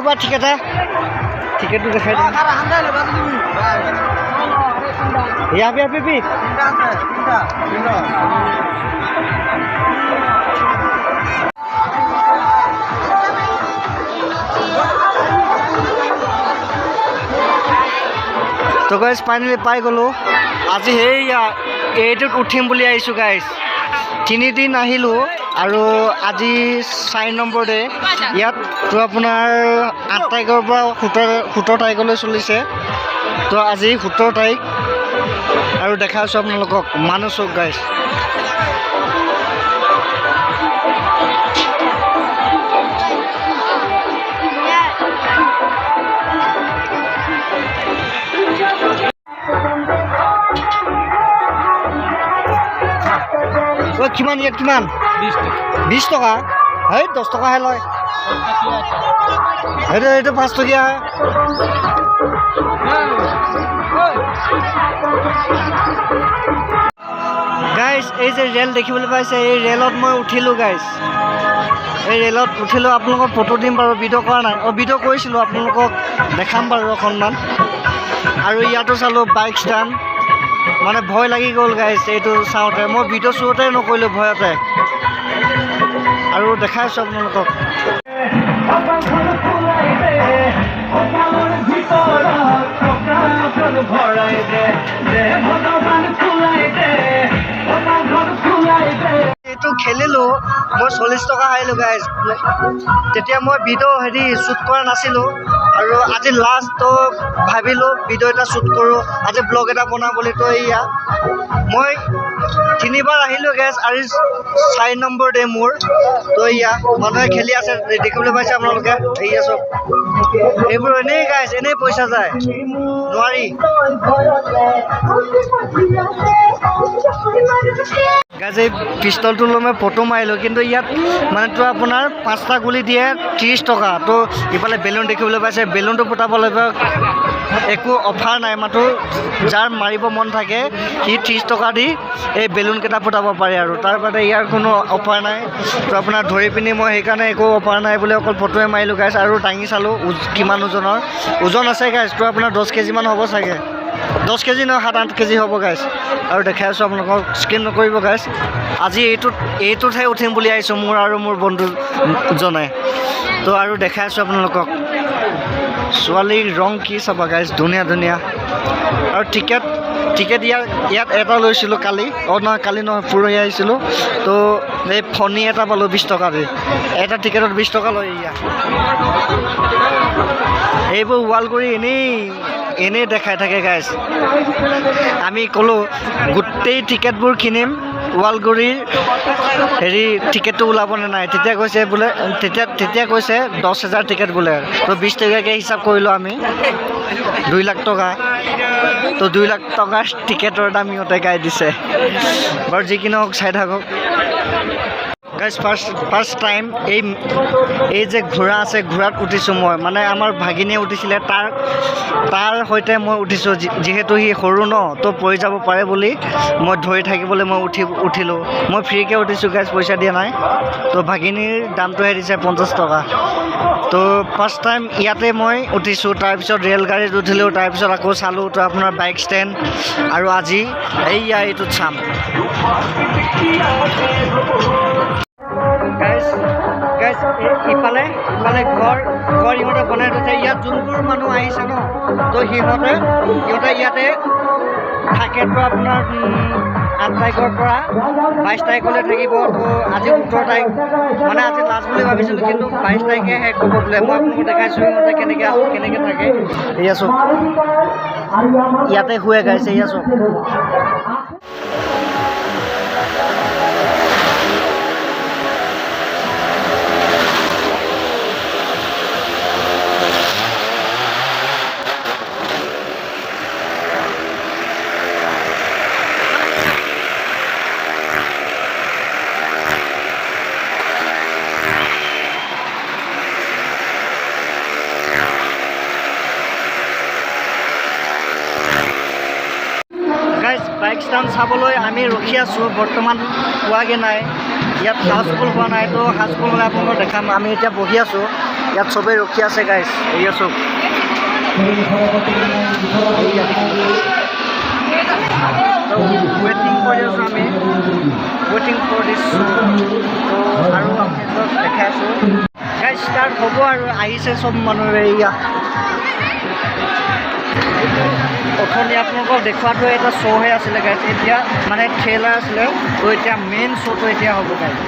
ল'বা টিকেটটো দেখাই দিম ইয়াবি তো গাইজ ফাইনেলি পাই গ'লোঁ আজি সেইয়া এইটোত উঠিম বুলি আহিছোঁ গাইজ 3 দিন আহিলোঁ আৰু আজি 4 নম্বৰ ডে ইয়াত তো আপোনাৰ 8 তাৰিখৰ পৰা 17 তাৰিখলৈ চলিছে তো আজি 17 তাৰিখ আৰু দেখাইছোঁ আপোনালোকক মানুহ চক গাইজ কিমান ইয়াত কিমান 20 টকা এই 10 টকাহে লয় এইটো 5 টকীয়া গাইজ এই যে ৰেল দেখিবলৈ পাইছে এই ৰেলত মই উঠিলোঁ গাইজ এই ৰেলত উঠিলোঁ আপোনালোকক ফটো দিম বাৰু ভিডিঅ' কৰা নাই ভিডিঅ' কৰিছিলোঁ আপোনালোকক দেখাম বাৰু অকণমান আৰু ইয়াতো চালোঁ বাইক ষ্টেণ্ড মানে ভয় লাগি গ'ল গাইজ এইটো চাওঁতে মই ভিডিঅ' শ্বুটে নকৰিলোঁ ভয়তে আৰু দেখাইছোঁ আপোনালোকক এইটো খেলিলোঁ মই 40 টকা আহিলোঁ গাইজ তেতিয়া মই ভিডিঅ' শ্বুট কৰা নাছিলোঁ আৰু আজি লাষ্ট ভাবিলোঁ ভিডিঅ' এটা শ্বুট কৰোঁ আজি ব্লগ এটা বনাবলৈ তো এয়া মই 3 বাৰ আহিলোঁ গাইজ আৰু 4 নম্বৰ ডে মোৰ তো এয়া মানুহে খেলি আছে দেখিবলৈ পাইছে আপোনালোকে এয়া চব এইবোৰ এনেই গাইজ এনেই পইচা যায় নোৱাৰি গাইজ এই পিষ্টলটো লৈ মই ফটো মাৰিলোঁ কিন্তু ইয়াত মানে তো আপোনাৰ 5টা গুলি দিয়ে 30 টকা তো ইফালে বেলুন দেখিবলৈ পাইছে বেলুনটো ফুটাব লাগিব একো অফাৰ নাই মাত্ৰ যাৰ মাৰিব মন থাকে সি 30 টকা দি এই বেলুনকেইটা ফুটাব পাৰে আৰু তাৰ বাদে ইয়াৰ কোনো অফাৰ নাই তো আপোনাৰ ধৰি পিনি মই সেইকাৰণে একো অফাৰ নাই বুলি অকল ফটোৱে মাৰিলোঁ গাইজ আৰু দাঙি চালোঁ কিমান ওজন আছে গাইজ তো আপোনাৰ 10 কেজিমান হ'ব চাগে 10 কেজি নহয় 7-8 কেজি হ'ব গাইজ আৰু দেখাই আছোঁ আপোনালোকক স্কিন নকৰিব গাইজ আজি এইটোতহে উঠিম বুলি আহিছোঁ মোৰ আৰু মোৰ বন্ধুজনে তো আৰু দেখাই আছোঁ আপোনালোকক ছোৱালীৰ ৰং কি চাবা গাইজ ধুনীয়া আৰু টিকেট ইয়াত এটা লৈছিলোঁ কালি কালি নহয় পৰহি আহিছিলোঁ তো এই ফণী এটা পালোঁ 20 টকা দি এটা টিকেটত 20 টকা লয় ইয়াত এইবোৰ ৱাল কৰি এনেই দেখাই থাকে গাইজ আমি ক'লোঁ গোটেই টিকেটবোৰ কিনিম ৱালগুৰিৰ টিকেটটো ওলাবনে নাই তেতিয়া কৈছে বোলে তেতিয়া কৈছে 10,000 টিকেট বোলে তো 20 টকাকৈ হিচাপ কৰিলোঁ আমি 2 লাখ টকা তো 2 লাখ টকাৰ টিকেটৰ দাম সিহঁতে গাই দিছে বাৰু যি কি নহওক চাই থাকক গাইজ ফাৰ্ষ্ট টাইম এই যে ঘোঁৰা আছে ঘোঁৰাত উঠিছোঁ মই মানে আমাৰ ভাগিনীয়ে উঠিছিলে তাৰ সৈতে মই উঠিছোঁ যিহেতু সি সৰু ন তো পৰি যাব পাৰে বুলি মই ধৰি থাকিবলৈ মই উঠিলোঁ মই ফ্ৰীকৈ উঠিছোঁ গাইজ পইচা দিয়া নাই তো ভাগিনীৰ দামটোহে দিছে 50 টকা তো ফাৰ্ষ্ট টাইম ইয়াতে মই উঠিছোঁ তাৰপিছত ৰেলগাড়ীত উঠিলোঁ তাৰপিছত আকৌ চালোঁ তো আপোনাৰ বাইক ষ্টেণ্ড আৰু আজি এইটোত চাম গাইজ ইফালে ঘৰ ইহঁতে বনাই থৈছে ইয়াত যোনবোৰ মানুহ আহিছে ন তো সিহঁতে ইয়াতে থাকে তো আপোনাৰ 8 তাৰিখৰ পৰা 22 তাৰিখলৈ থাকিব তো আজি 17 তাৰিখ মানে আজি লাষ্ট বুলি ভাবিছিলোঁ কিন্তু 22 তাৰিখে শেষ হ'ব বোলে মই আপোনালোকক দেখাইছোঁ সিহঁতে কেনেকৈ থাকে এয়া চব ইয়াতে শুৱে গাইছে এয়া চব বাইক ষ্টেণ্ড চাবলৈ আমি ৰখি আছোঁ বৰ্তমান পোৱাগৈ নাই ইয়াত হাউচফুল হোৱা নাই তো হাউচফুল হ'লে আপোনালোকক দেখাম আমি এতিয়া বহি আছোঁ ইয়াত চবেই ৰখি আছে গাইজ এয়া চব ৱেটিং কৰি আছোঁ আমি ৱেটিং ফৰ দিছ শ্ব' তো আৰু আপোনালোকক দেখাই আছোঁ গাইজ ষ্টাৰ্ট হ'ব আৰু আহিছে চব মানুহে এয়া অথনি আপোনালোকক দেখুৱাটো এটা শ্ব'হে আছিলে গাইজ এতিয়া মানে ট্ৰেইলাৰ আছিলে তো এতিয়া মেইন শ্ব'টো এতিয়া হ'ব গাইজ